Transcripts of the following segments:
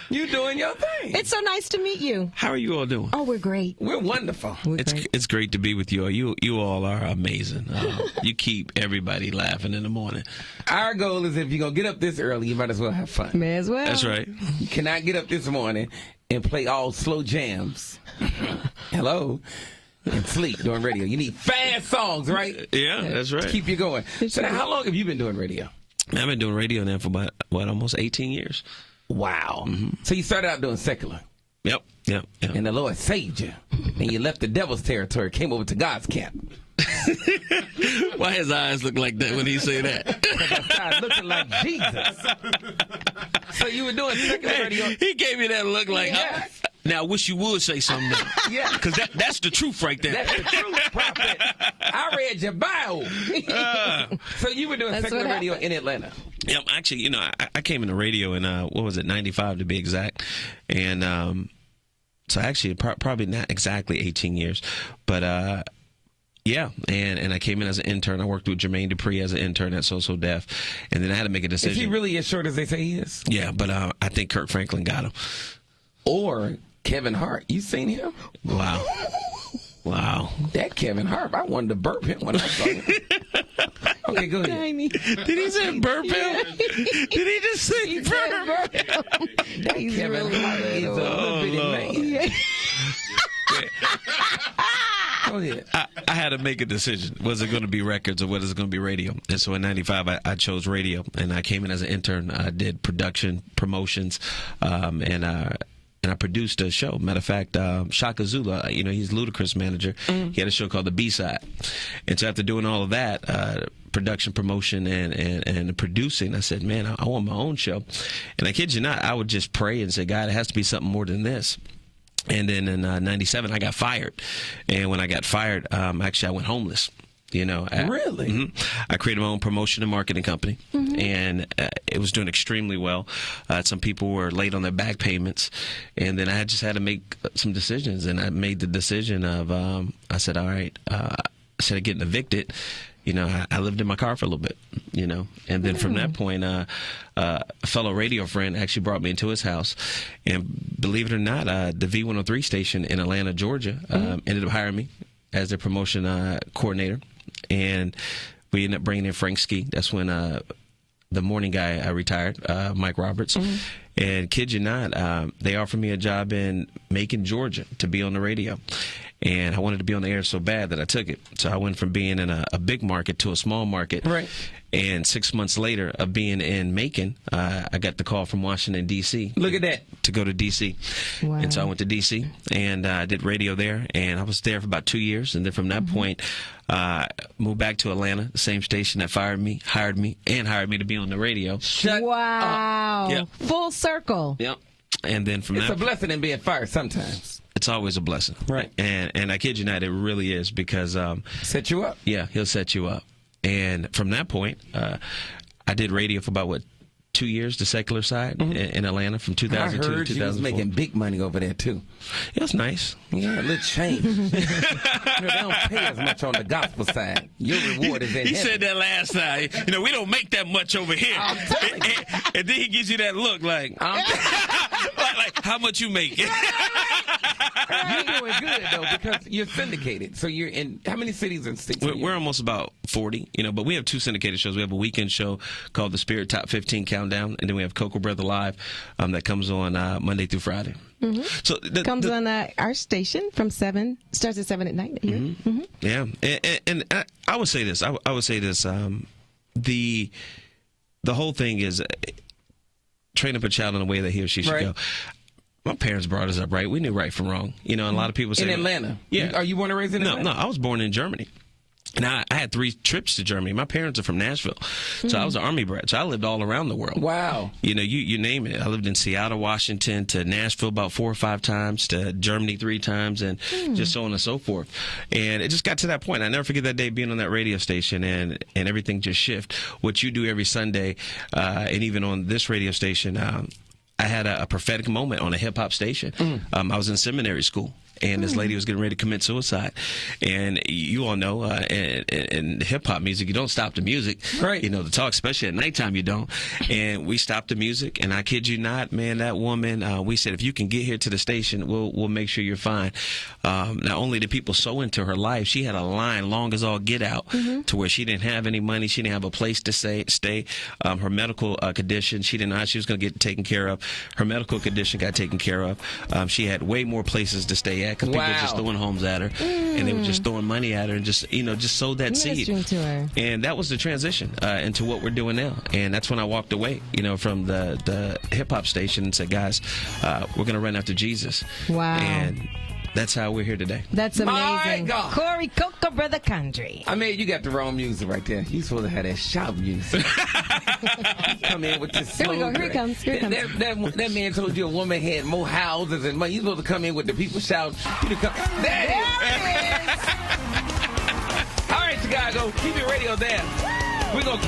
You doing your thing. It's so nice to meet you. How are you all doing? Oh, we're great. We're wonderful. It's great to be with you all. You all are amazing. You keep everybody laughing in the morning. Our goal is if you're going to get up this early, you might as well have fun. May as well. That's right. You cannot get up this morning and play all slow jams. Hello? And sleep doing radio. You need fast songs, right? Yeah, that's right. To keep you going. So now, how long have you been doing radio? I've been doing radio now for about, almost 18 years. Wow. So you started out doing secular. Yep. And the Lord saved you. And you left the devil's territory, came over to God's camp. Why his eyes look like that when he say that? Because I started looking like Jesus. So you were doing secular radio. He gave me that look like, Yes. now I wish you would say something. Yeah. Because that's the truth right there. That's the truth, prophet. I read your bio. So you were doing secular radio in Atlanta. Yeah, actually, I came into radio in, 95 to be exact. And so actually, probably not exactly 18 years. But, yeah, and I came in as an intern. I worked with Jermaine Dupree as an intern at So Def. And then I had to make a decision. Is he really as short as they say he is? Yeah, but I think Kirk Franklin got him. Or Kevin Hart. You seen him? Wow. That Kevin Hart, I wanted to burp him when I saw him. Okay, go ahead. Did he say burp him? Did he just say burp? That Kevin Hart is a little bitty man. Yeah. Go ahead. I had to make a decision. Was it going to be records or was it going to be radio? And so in 95, I chose radio. And I came in as an intern. I did production, promotions, and I produced a show. Matter of fact, Shaka Zulu, he's Ludacris manager. He had a show called The B-Side. And so after doing all of that, production, promotion, and producing, I said, man, I want my own show. And I kid you not, I would just pray and say, God, it has to be something more than this. And then in 97, I got fired. And when I got fired, actually, I went homeless. Really? I created my own promotion and marketing company, and it was doing extremely well. Some people were late on their back payments, and then I just had to make some decisions. And I made the decision of, I said, all right, instead of getting evicted, I lived in my car for a little bit, and then from that point, a fellow radio friend actually brought me into his house, and believe it or not, the V103 station in Atlanta, Georgia, ended up hiring me as their promotion coordinator, and we ended up bringing in Frank Ski. That's when the morning guy retired, Mike Roberts. And kid you not, they offered me a job in Macon, Georgia, to be on the radio. And I wanted to be on the air so bad that I took it. So I went from being in a big market to a small market. Right. And 6 months later of being in Macon, I got the call from Washington, D.C. Look at that. To go to D.C. Wow. And so I went to D.C. and I did radio there. And I was there for about 2 years. And then from that point, moved back to Atlanta, the same station that hired me, and hired me to be on the radio. Wow. Yep. Full circle. Yep. And then from It's that, a blessing in being fired sometimes. it's always a blessing. Right. And I kid you not, it really is because, Set you up. yeah, he'll set you up. And from that point, I did radio for about, 2 years, the secular side in Atlanta from 2002 I to heard 2004. you was making big money over there, too. It was nice. Yeah, a little change. They don't pay as much on the gospel side. Your reward is in He heaven. said that last time. We don't make that much over here. And then he gives you that look like how much you make? You're doing good, though, because you're syndicated. So you're in, how many cities and states? We're almost about 40, but we have two syndicated shows. We have a weekend show called The Spirit Top 15 Countdown, and then we have Cocoa Brother Live that comes on Monday through Friday. So Comes on our station from 7, starts at 7 at night. Yeah, and I would say this. I would say this. The whole thing is train up a child in the way that he or she should go. My parents brought us up right. We knew right from wrong. And a lot of people say in Atlanta. Yeah. Are you born and raised in Atlanta? No, I was born in Germany. And I had 3 trips to Germany. My parents are from Nashville. So I was an Army brat. So I lived all around the world. Wow. You name it. I lived in Seattle, Washington, to Nashville about 4 or 5 times, to Germany 3 times, and just so on and so forth. And it just got to that point. I never forget that day being on that radio station and everything just shift. What you do every Sunday, and even on this radio station, I had a prophetic moment on a hip-hop station. I was in seminary school. and this lady was getting ready to commit suicide. And you all know, in hip hop music, you don't stop the music. Right. You know, the talk, especially at nighttime, you don't. And we stopped the music, and I kid you not, man, that woman, we said, if you can get here to the station, we'll make sure you're fine. Not only did people so into her life, she had a line long as all get out to where she didn't have any money, she didn't have a place to stay. Her medical condition, she didn't know how she was going to get taken care of. Her medical condition got taken care of. She had way more places to stay at because people were just throwing homes at her, and they were just throwing money at her, and just sowed that seed. To her. And that was the transition into what we're doing now. And that's when I walked away, from the hip hop station and said, guys, we're going to run after Jesus. Wow. And that's how we're here today. That's amazing. My God. Corey Coco, brother Condrey. I mean, you got the wrong music right there. You supposed to have that shout music. Come in with this Here we go. Here it comes. Here it comes. That man told you a woman had more houses and money. You supposed to come in with the people shouting. There it is. All right, Chicago, keep your radio there. We're gonna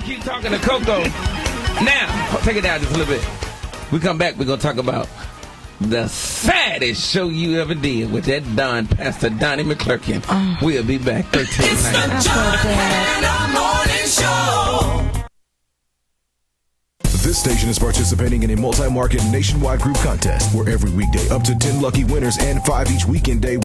keep talking to Coco. Now, take it down just a little bit. We come back, we're gonna talk about the saddest show you ever did with that Pastor Donnie McClurkin. We'll be back 13 It's the John Morning Show. This station is participating in a multi-market nationwide group contest where every weekday up to 10 lucky winners and 5 each weekend day